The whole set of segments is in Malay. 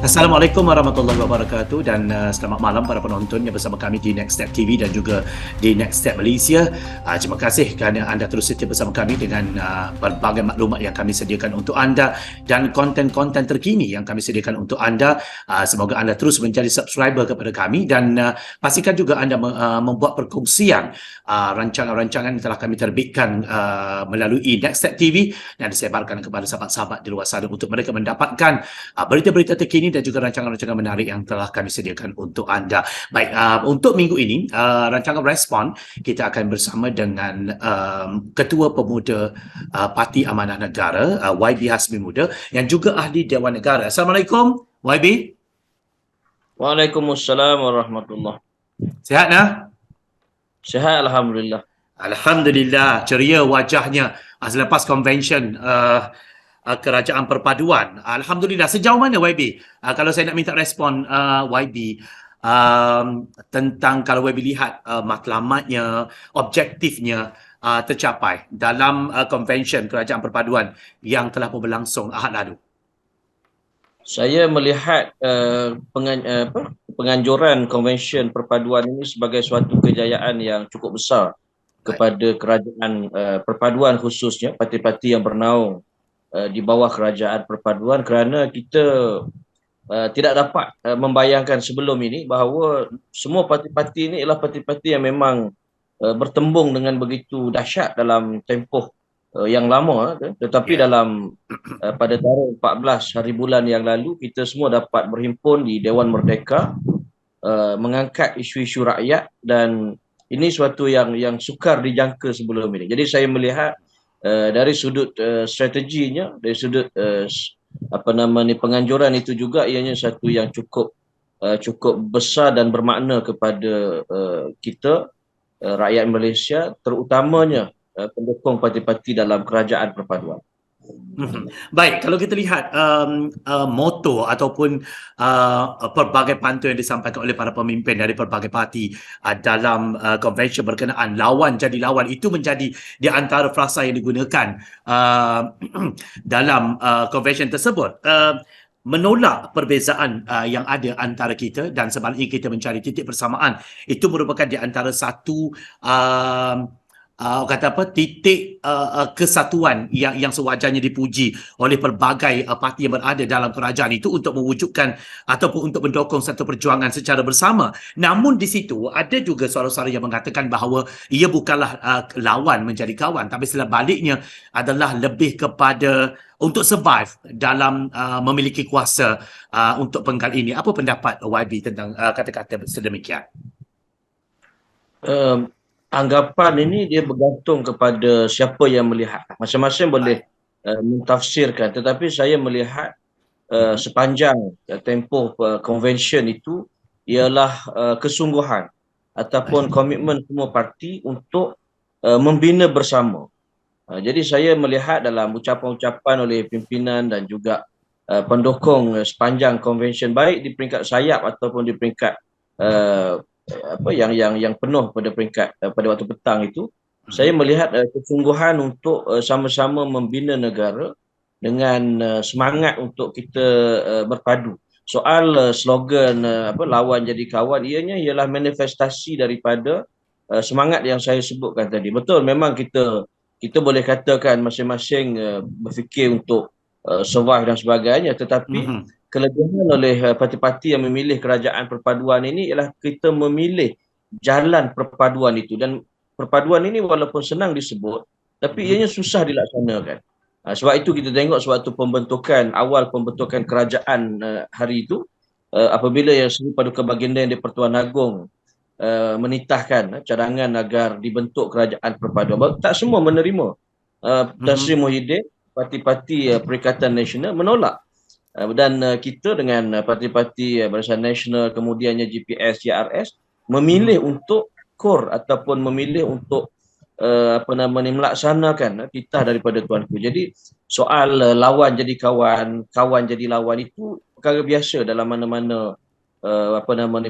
Assalamualaikum warahmatullahi wabarakatuh dan selamat malam para penonton yang bersama kami di Next Step TV dan juga di Next Step Malaysia. Terima kasih kerana anda terus setia bersama kami dengan berbagai maklumat yang kami sediakan untuk anda dan konten-konten terkini yang kami sediakan untuk anda. Semoga anda terus menjadi subscriber kepada kami dan pastikan juga anda membuat perkongsian rancangan-rancangan yang telah kami terbitkan melalui Next Step TV dan disebarkan kepada sahabat-sahabat di luar sana untuk mereka mendapatkan berita-berita terkini dan juga rancangan-rancangan menarik yang telah kami sediakan untuk anda. Baik, untuk minggu ini, rancangan Respon, kita akan bersama dengan Ketua Pemuda Parti Amanah Negara, YB Hasmi Muda, yang juga Ahli Dewan Negara. Assalamualaikum, YB. Waalaikumsalam warahmatullahi. Sihat, nah? Sihat, Alhamdulillah. Alhamdulillah, ceria wajahnya selepas convention Kerajaan Perpaduan. Alhamdulillah. Sejauh mana YB? Kalau saya nak minta respon YB tentang kalau YB lihat matlamatnya, objektifnya tercapai dalam convention Kerajaan Perpaduan yang telah berlangsung Ahad lalu. Saya melihat penganjuran Konvensyen Perpaduan ini sebagai suatu kejayaan yang cukup besar kepada kerajaan perpaduan, khususnya parti-parti yang bernaung di bawah kerajaan perpaduan, kerana kita tidak dapat membayangkan sebelum ini bahawa semua parti-parti ini ialah parti-parti yang memang bertembung dengan begitu dahsyat dalam tempoh yang lama, tetapi dalam pada tarikh 14 hari bulan yang lalu kita semua dapat berhimpun di Dewan Merdeka, mengangkat isu-isu rakyat, dan ini suatu yang sukar dijangka sebelum ini. Jadi saya melihat dari sudut strateginya, dari sudut penganjuran itu juga ianya satu yang cukup besar dan bermakna kepada kita rakyat Malaysia, terutamanya pendukung parti-parti dalam kerajaan perpaduan. Baik, kalau kita lihat moto ataupun pelbagai pantun yang disampaikan oleh para pemimpin dari pelbagai parti dalam konvensyen berkenaan lawan jadi lawan, itu menjadi di antara frasa yang digunakan dalam konvensyen tersebut. Menolak perbezaan yang ada antara kita dan sebaliknya kita mencari titik persamaan. Itu merupakan di antara satu kata apa, titik kesatuan yang sewajarnya dipuji oleh pelbagai parti yang berada dalam kerajaan itu untuk mewujudkan ataupun untuk mendukung satu perjuangan secara bersama. Namun di situ ada juga suara-suara yang mengatakan bahawa ia bukanlah lawan menjadi kawan, tapi sebaliknya adalah lebih kepada untuk survive dalam memiliki kuasa untuk penggal ini. Apa pendapat YB tentang kata-kata sedemikian? Anggapan ini dia bergantung kepada siapa yang melihat. Masing-masing boleh mentafsirkan, tetapi saya melihat sepanjang tempoh konvensyen itu ialah kesungguhan ataupun komitmen semua parti untuk membina bersama. Jadi saya melihat dalam ucapan-ucapan oleh pimpinan dan juga pendukung sepanjang konvensyen, baik di peringkat sayap ataupun di peringkat yang penuh pada peringkat pada waktu petang itu, saya melihat kesungguhan untuk sama-sama membina negara dengan semangat untuk kita berpadu. Soal slogan lawan jadi kawan, ianya ialah manifestasi daripada semangat yang saya sebutkan tadi. Betul, memang kita boleh katakan masing-masing berfikir untuk survive dan sebagainya, tetapi kelebihan oleh parti-parti yang memilih kerajaan perpaduan ini ialah kita memilih jalan perpaduan itu, dan perpaduan ini walaupun senang disebut tapi ianya susah dilaksanakan. Sebab itu kita tengok suatu awal pembentukan kerajaan hari itu, apabila yang Seri Paduka Baginda yang di-Pertuan Agong menitahkan cadangan agar dibentuk kerajaan perpaduan, tak semua menerima. Tan Sri Muhyiddin, parti-parti Perikatan Nasional menolak. Dan kita dengan parti-parti Barisan Nasional, kemudiannya GPS, JRS memilih untuk kor ataupun memilih untuk melaksanakan titah daripada Tuanku. Jadi soal lawan jadi kawan, kawan jadi lawan itu perkara biasa dalam mana-mana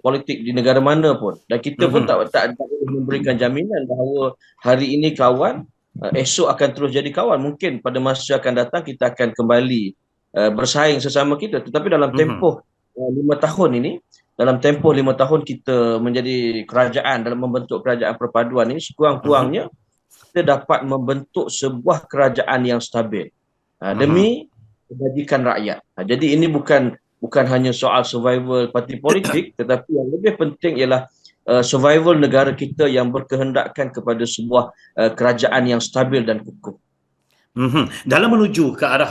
politik di negara mana pun. Dan kita pun tak memberikan jaminan bahawa hari ini kawan, esok akan terus jadi kawan. Mungkin pada masa akan datang kita akan kembali bersaing sesama kita, tetapi dalam tempoh 5 tahun ini, dalam tempoh 5 tahun kita menjadi kerajaan, dalam membentuk kerajaan perpaduan ini, Mhm. sekurang-kurangnya kita dapat membentuk sebuah kerajaan yang stabil Mhm. demi kebajikan rakyat. Jadi ini bukan hanya soal survival parti politik, tetapi yang lebih penting ialah survival negara kita yang berkehendakkan kepada sebuah kerajaan yang stabil dan kukuh. Mhm. Dalam menuju ke arah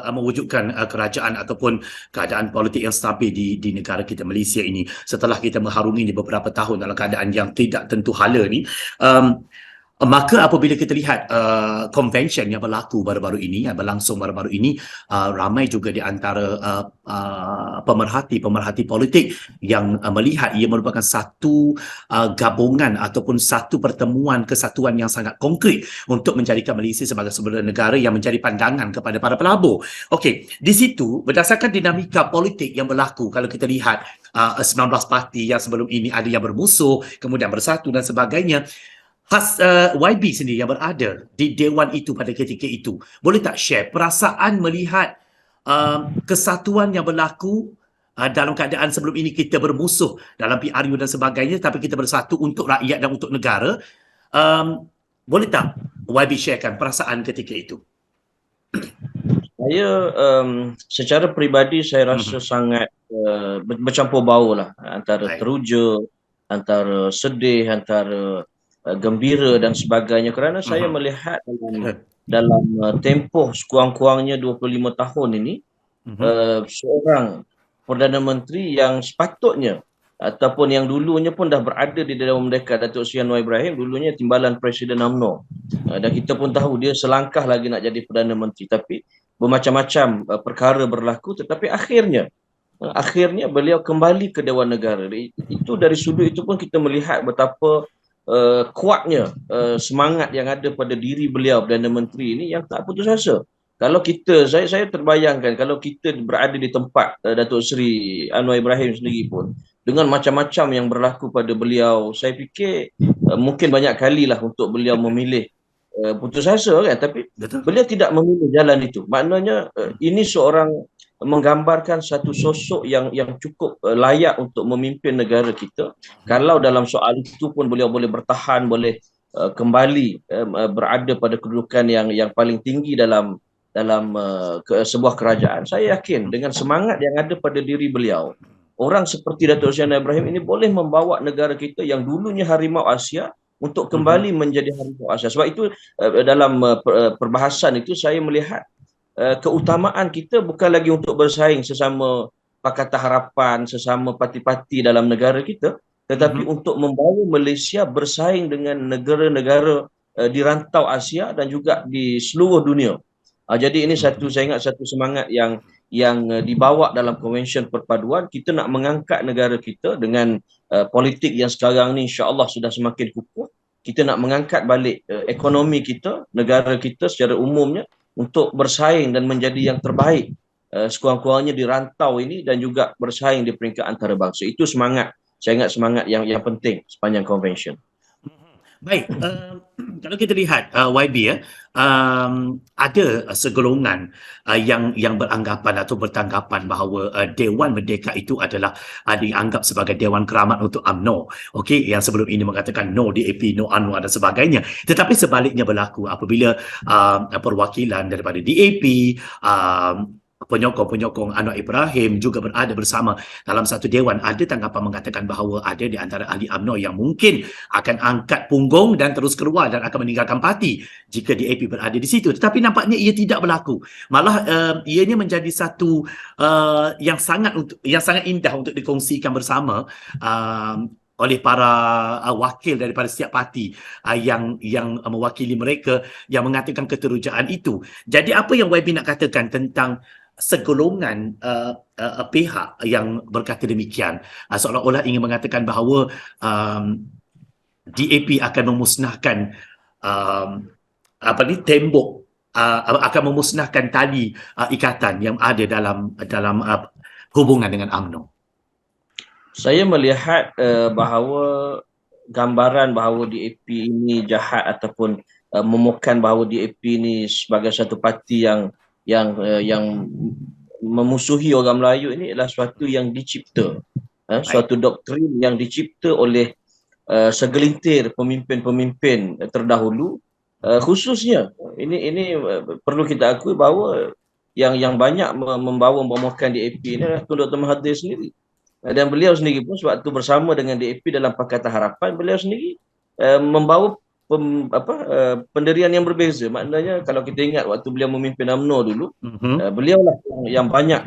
mewujudkan kerajaan ataupun keadaan politik yang stabil di negara kita Malaysia ini, setelah kita mengharungi beberapa tahun dalam keadaan yang tidak tentu hala ni, um, maka apabila kita lihat convention yang berlaku baru-baru ini, yang berlangsung baru-baru ini, ramai juga di antara pemerhati-pemerhati politik yang melihat ia merupakan satu gabungan ataupun satu pertemuan kesatuan yang sangat konkret untuk menjadikan Malaysia sebagai sebuah negara yang menjadi pandangan kepada para pelabur. Okey, di situ berdasarkan dinamika politik yang berlaku, kalau kita lihat 19 parti yang sebelum ini ada yang bermusuh, kemudian bersatu dan sebagainya. YB sendiri yang berada di Dewan itu pada ketika itu, boleh tak share perasaan melihat kesatuan yang berlaku dalam keadaan sebelum ini kita bermusuh dalam PRU dan sebagainya, tapi kita bersatu untuk rakyat dan untuk negara. Boleh tak YB sharekan perasaan ketika itu? Saya secara peribadi saya rasa Mhm. sangat bercampur bau lah, antara Baik. teruja, antara sedih, antara gembira dan sebagainya, kerana saya Mhm. melihat dalam tempoh sekurang-kurangnya 25 tahun ini, Mhm. seorang Perdana Menteri yang sepatutnya ataupun yang dulunya pun dah berada di dalam mereka, Datuk Seri Anwar Ibrahim, dulunya timbalan Presiden UMNO. Dan kita pun tahu dia selangkah lagi nak jadi Perdana Menteri, tapi bermacam-macam perkara berlaku, tetapi akhirnya beliau kembali ke Dewan Negara. Itu dari sudut itu pun kita melihat betapa kuatnya semangat yang ada pada diri beliau Perdana Menteri ini yang tak putus asa. Kalau kita, saya terbayangkan kalau kita berada di tempat Datuk Seri Anwar Ibrahim sendiri pun, dengan macam-macam yang berlaku pada beliau, saya fikir mungkin banyak kalilah untuk beliau memilih putus asa kan, tapi Betul. beliau tidak memilih jalan itu. Maknanya ini seorang menggambarkan satu sosok yang cukup layak untuk memimpin negara kita. Kalau dalam soal itu pun beliau boleh bertahan, boleh kembali berada pada kedudukan yang paling tinggi dalam sebuah kerajaan. Saya yakin dengan semangat yang ada pada diri beliau, orang seperti Datuk Seri Anwar Ibrahim ini boleh membawa negara kita yang dulunya harimau Asia untuk Mhm. kembali menjadi harimau Asia. Sebab itu dalam perbahasan itu saya melihat keutamaan kita bukan lagi untuk bersaing sesama Pakatan Harapan, sesama parti-parti dalam negara kita, tetapi Mhm. untuk membawa Malaysia bersaing dengan negara-negara di rantau Asia dan juga di seluruh dunia. Jadi ini Mhm. saya ingat satu semangat yang dibawa dalam konvensyen perpaduan. Kita nak mengangkat negara kita dengan politik yang sekarang ni insya-Allah sudah semakin kukuh. Kita nak mengangkat balik ekonomi kita, negara kita secara umumnya untuk bersaing dan menjadi yang terbaik sekurang-kurangnya di rantau ini dan juga bersaing di peringkat antarabangsa. Itu semangat. Saya ingat semangat yang penting sepanjang konvensyen. Baik, kalau kita lihat YB ada segolongan yang beranggapan atau bertanggapan bahawa Dewan Merdeka itu adalah dianggap sebagai Dewan Keramat untuk UMNO. Okey, yang sebelum ini mengatakan no DAP, no Anwar dan sebagainya. Tetapi sebaliknya berlaku apabila perwakilan daripada DAP, penyokong-penyokong Anwar Ibrahim juga berada bersama dalam satu dewan. Ada tanggapan mengatakan bahawa ada di antara ahli UMNO yang mungkin akan angkat punggung dan terus keluar dan akan meninggalkan parti jika DAP berada di situ. Tetapi nampaknya ia tidak berlaku. Malah ianya menjadi satu yang sangat indah untuk dikongsikan bersama oleh para wakil daripada setiap parti yang mewakili mereka yang mengatakan keterujaan itu. Jadi apa yang YB nak katakan tentang segolongan pihak yang berkata demikian, seolah-olah ingin mengatakan bahawa DAP akan memusnahkan tembok, akan memusnahkan tali ikatan yang ada dalam hubungan dengan UMNO. Saya melihat bahawa gambaran bahawa DAP ini jahat ataupun memukan bahawa DAP ini sebagai satu parti yang memusuhi orang Melayu ini adalah suatu yang dicipta, Baik. suatu doktrin yang dicipta oleh segelintir pemimpin-pemimpin terdahulu, khususnya ini perlu kita akui bahawa yang banyak membawa pemomokan DAP ini adalah Tun Dr. Mahathir sendiri. Dan beliau sendiri pun sewaktu bersama dengan DAP dalam Pakatan Harapan, beliau sendiri membawa pendirian yang berbeza. Maknanya kalau kita ingat waktu beliau memimpin UMNO dulu, beliaulah yang banyak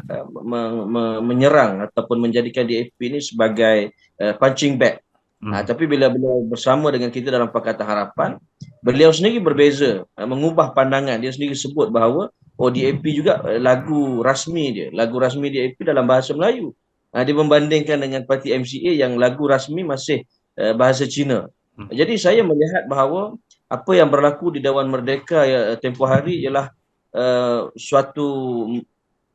menyerang ataupun menjadikan DAP ini sebagai punching bag. Tapi bila beliau bersama dengan kita dalam Pakatan Harapan, beliau sendiri berbeza, mengubah pandangan. Dia sendiri sebut bahawa DAP juga lagu rasmi DAP dalam bahasa Melayu. Dia membandingkan dengan parti MCA yang lagu rasmi masih bahasa Cina. Jadi saya melihat bahawa apa yang berlaku di Dewan Merdeka tempoh hari ialah suatu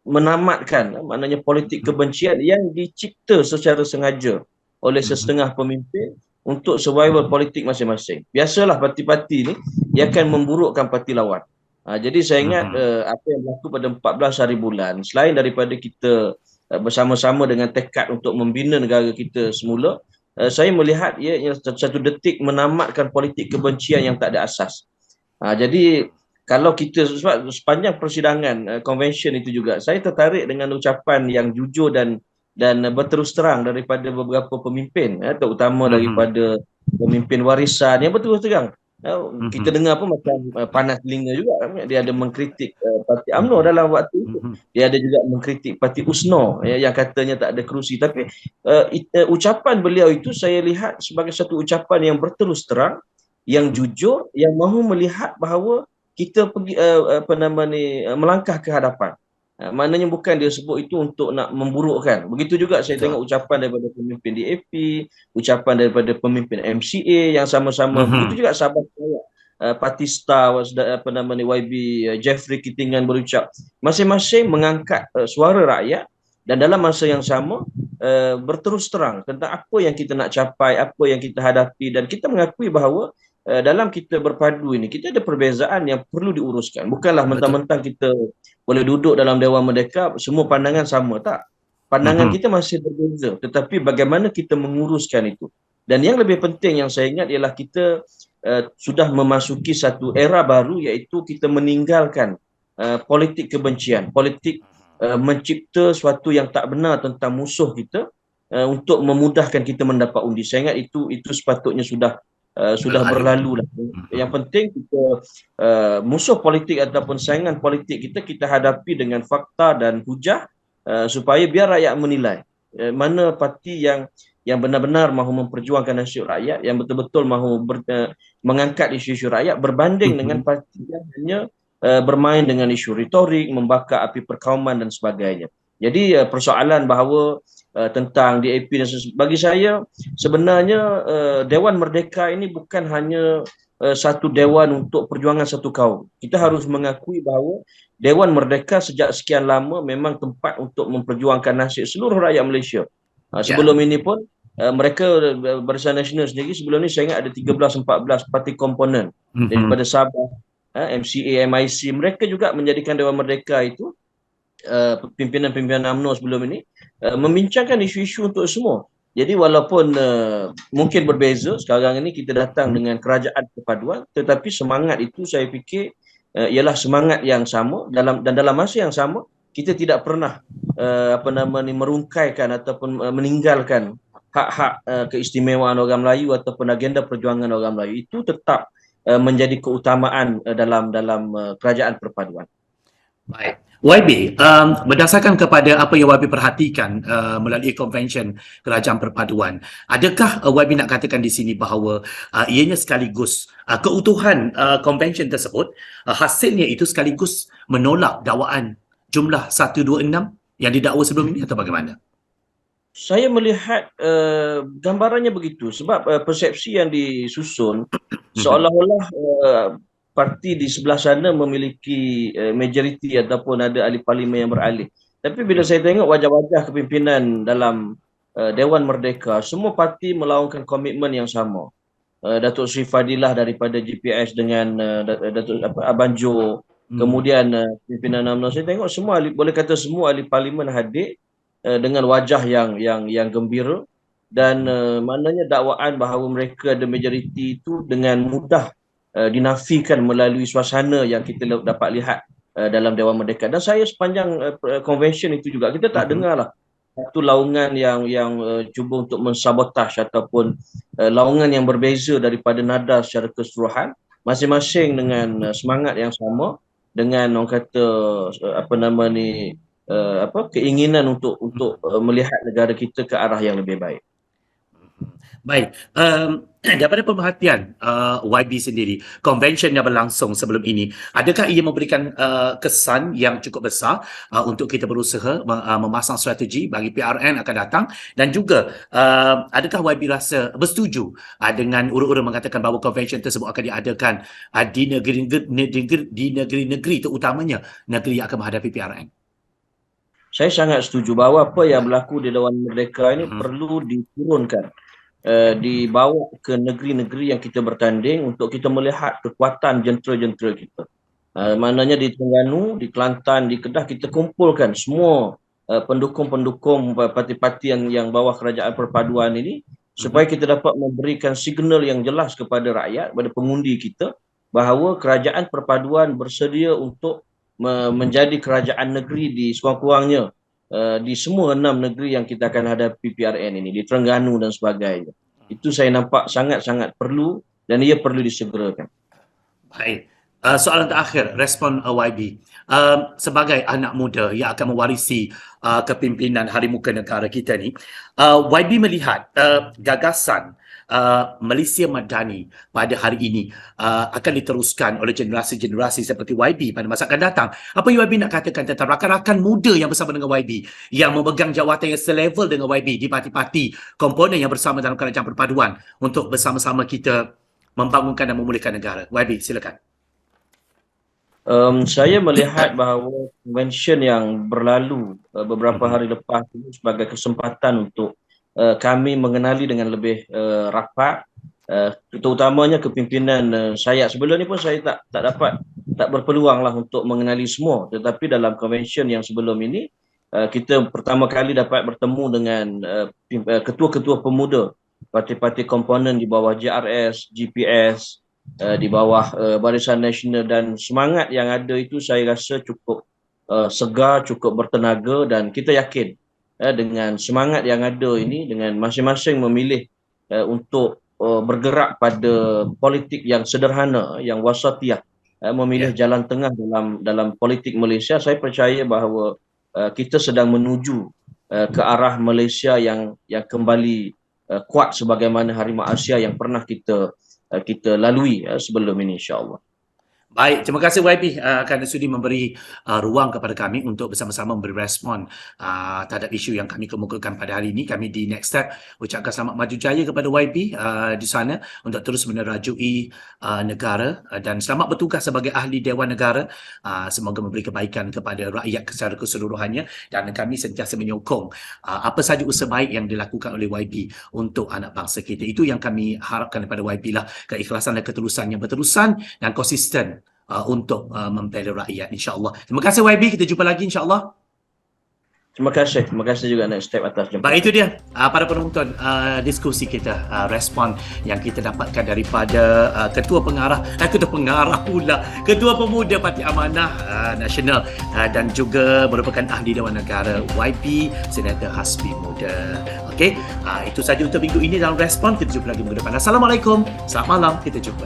menamatkan, maknanya politik kebencian yang dicipta secara sengaja oleh sesetengah pemimpin untuk survival politik masing-masing. Biasalah parti-parti ni dia akan memburukkan parti lawan. Jadi saya ingat apa yang berlaku pada 14 hari bulan, selain daripada kita bersama-sama dengan tekad untuk membina negara kita semula, saya melihat ia satu detik menamatkan politik kebencian yang tak ada asas. Jadi kalau kita sepanjang persidangan convention itu juga, saya tertarik dengan ucapan yang jujur dan berterus terang daripada beberapa pemimpin, terutama daripada pemimpin warisan yang berterus terang. Kita dengar pun macam panas telinga juga. Dia ada mengkritik parti UMNO dalam waktu itu. Dia ada juga mengkritik parti USNO yang katanya tak ada kerusi. Tapi ucapan beliau itu saya lihat sebagai satu ucapan yang berterus terang, yang jujur, yang mahu melihat bahawa kita pergi melangkah ke hadapan. Maknanya bukan dia sebut itu untuk nak memburukkan. Begitu juga saya tengok ucapan daripada pemimpin DAP, ucapan daripada pemimpin MCA yang sama-sama. Begitu juga sahabat saya Parti Star, YB Jeffrey Kitingan berucap. Masing-masing mengangkat suara rakyat dan dalam masa yang sama berterus terang tentang apa yang kita nak capai, apa yang kita hadapi, dan kita mengakui bahawa dalam kita berpadu ini, kita ada perbezaan yang perlu diuruskan. Bukanlah mentang-mentang kita boleh duduk dalam Dewan Merdeka, semua pandangan sama. Tak. Pandangan kita masih berbeza. Tetapi bagaimana kita menguruskan itu. Dan yang lebih penting yang saya ingat ialah kita sudah memasuki satu era baru, iaitu kita meninggalkan politik kebencian. Politik mencipta sesuatu yang tak benar tentang musuh kita untuk memudahkan kita mendapat undi. Saya ingat itu sepatutnya sudah berlalu lah. Yang penting kita musuh politik ataupun saingan politik kita hadapi dengan fakta dan hujah, supaya biar rakyat menilai mana parti yang benar-benar mahu memperjuangkan nasib rakyat, yang betul-betul mahu mengangkat isu-isu rakyat, berbanding dengan parti yang hanya bermain dengan isu retorik, membakar api perkauman dan sebagainya. Jadi persoalan bahawa tentang DAP dan bagi saya sebenarnya Dewan Merdeka ini bukan hanya satu dewan untuk perjuangan satu kaum. Kita harus mengakui bahawa Dewan Merdeka sejak sekian lama memang tempat untuk memperjuangkan nasib seluruh rakyat Malaysia. Sebelum ini pun mereka Barisan Nasional sendiri sebelum ni saya ingat ada 13-14 parti komponen daripada Sabah, MCA, MIC, mereka juga menjadikan Dewan Merdeka itu pimpinan-pimpinan UMNO sebelum ini membincangkan isu-isu untuk semua. Jadi walaupun mungkin berbeza, sekarang ini kita datang dengan kerajaan perpaduan, tetapi semangat itu saya fikir ialah semangat yang sama dalam masa yang sama kita tidak pernah merungkaikan ataupun meninggalkan hak-hak keistimewaan orang Melayu ataupun agenda perjuangan orang Melayu. Itu tetap menjadi keutamaan dalam kerajaan perpaduan. Baik. YB, berdasarkan kepada apa yang YB perhatikan melalui konvensyen Kerajaan Perpaduan, adakah YB nak katakan di sini bahawa ianya sekaligus keutuhan konvensyen tersebut, hasilnya itu sekaligus menolak dakwaan jumlah 126 yang didakwa sebelum ini atau bagaimana? Saya melihat gambarannya begitu, sebab persepsi yang disusun seolah-olah parti di sebelah sana memiliki majoriti ataupun ada ahli parlimen yang beralih. Tapi bila saya tengok wajah-wajah kepimpinan dalam Dewan Merdeka, semua parti melaungkan komitmen yang sama. Datuk Sri Fadilah daripada GPS dengan Datuk Abang Jo, Kemudian pimpinan UMNO, saya tengok semua boleh kata semua ahli parlimen hadir dengan wajah yang gembira, dan maknanya dakwaan bahawa mereka ada majoriti itu dengan mudah dinafikan melalui suasana yang kita dapat lihat dalam Dewan Merdeka. Dan saya sepanjang convention itu juga kita tak dengarlah satu laungan yang cuba untuk mensabotaj ataupun laungan yang berbeza daripada nada secara keseluruhan, masing-masing dengan semangat yang sama, dengan orang kata keinginan untuk melihat negara kita ke arah yang lebih baik. Baik, daripada pemerhatian YB sendiri, convention yang berlangsung sebelum ini, adakah ia memberikan kesan yang cukup besar untuk kita berusaha memasang strategi bagi PRN akan datang, dan juga adakah YB rasa bersetuju dengan urut-urut mengatakan bahawa convention tersebut akan diadakan di negeri-negeri terutamanya negeri yang akan menghadapi PRN? Saya sangat setuju bahawa apa yang berlaku di Dewan Merdeka ini perlu diturunkan, dibawa ke negeri-negeri yang kita bertanding untuk kita melihat kekuatan jentera-jentera kita. Maknanya di Terengganu, di Kelantan, di Kedah, kita kumpulkan semua pendukung-pendukung parti-parti yang bawah kerajaan perpaduan ini, supaya kita dapat memberikan signal yang jelas kepada rakyat, kepada pengundi kita, bahawa kerajaan perpaduan bersedia untuk menjadi kerajaan negeri di sekurang-kurangnya di semua 6 negeri yang kita akan hadapi PRN ini, di Terengganu dan sebagainya. Itu saya nampak sangat-sangat perlu, dan ia perlu disegerakan. Baik. Soalan terakhir, respon YB. Sebagai anak muda yang akan mewarisi kepimpinan Hari Muka Negara kita ni, YB melihat gagasan Malaysia Madani pada hari ini akan diteruskan oleh generasi-generasi seperti YB pada masa akan datang. Apa YB nak katakan tentang rakan-rakan muda yang bersama dengan YB, yang memegang jawatan yang selevel dengan YB di parti-parti komponen yang bersama dalam kerajaan perpaduan, untuk bersama-sama kita membangunkan dan memulihkan negara? YB, silakan. Saya melihat bahawa convention yang berlalu beberapa hari lepas ini sebagai kesempatan untuk kami mengenali dengan lebih rapat, terutamanya kepimpinan saya. Sebelum ni pun saya tak berpeluang lah untuk mengenali semua, tetapi dalam convention yang sebelum ini kita pertama kali dapat bertemu dengan ketua-ketua pemuda parti-parti komponen di bawah JRS, GPS, di bawah Barisan Nasional, dan semangat yang ada itu saya rasa cukup segar, cukup bertenaga, dan kita yakin dengan semangat yang ada ini, dengan masing-masing memilih untuk bergerak pada politik yang sederhana, yang wasatiyah, memilih jalan tengah dalam politik Malaysia, saya percaya bahawa kita sedang menuju ke arah Malaysia yang kembali kuat sebagaimana Harimau Asia yang pernah kita lalui sebelum ini, insya-Allah. Baik, terima kasih YB kerana sudi memberi ruang kepada kami untuk bersama-sama memberi respon terhadap isu yang kami kemukakan pada hari ini. Kami di Next Step ucapkan selamat maju jaya kepada YB di sana untuk terus menerajui negara, dan selamat bertugas sebagai ahli Dewan Negara. Semoga memberi kebaikan kepada rakyat secara keseluruhannya, dan kami sentiasa menyokong apa sahaja usaha baik yang dilakukan oleh YB untuk anak bangsa kita. Itu yang kami harapkan daripada YB lah, keikhlasan dan ketulusan yang berterusan dan konsisten untuk membela rakyat, insya-Allah. Terima kasih YB, kita jumpa lagi insya-Allah. Terima kasih juga Next Step atas jemputan. Baik, itu dia para penonton, diskusi kita, respon yang kita dapatkan daripada Ketua Pemuda Parti Amanah Nasional, dan juga merupakan ahli Dewan Negara YB, Senator Hasbi Muda. Okey, itu saja untuk minggu ini dalam respon. Kita jumpa lagi minggu depan. Assalamualaikum, selamat malam, kita jumpa.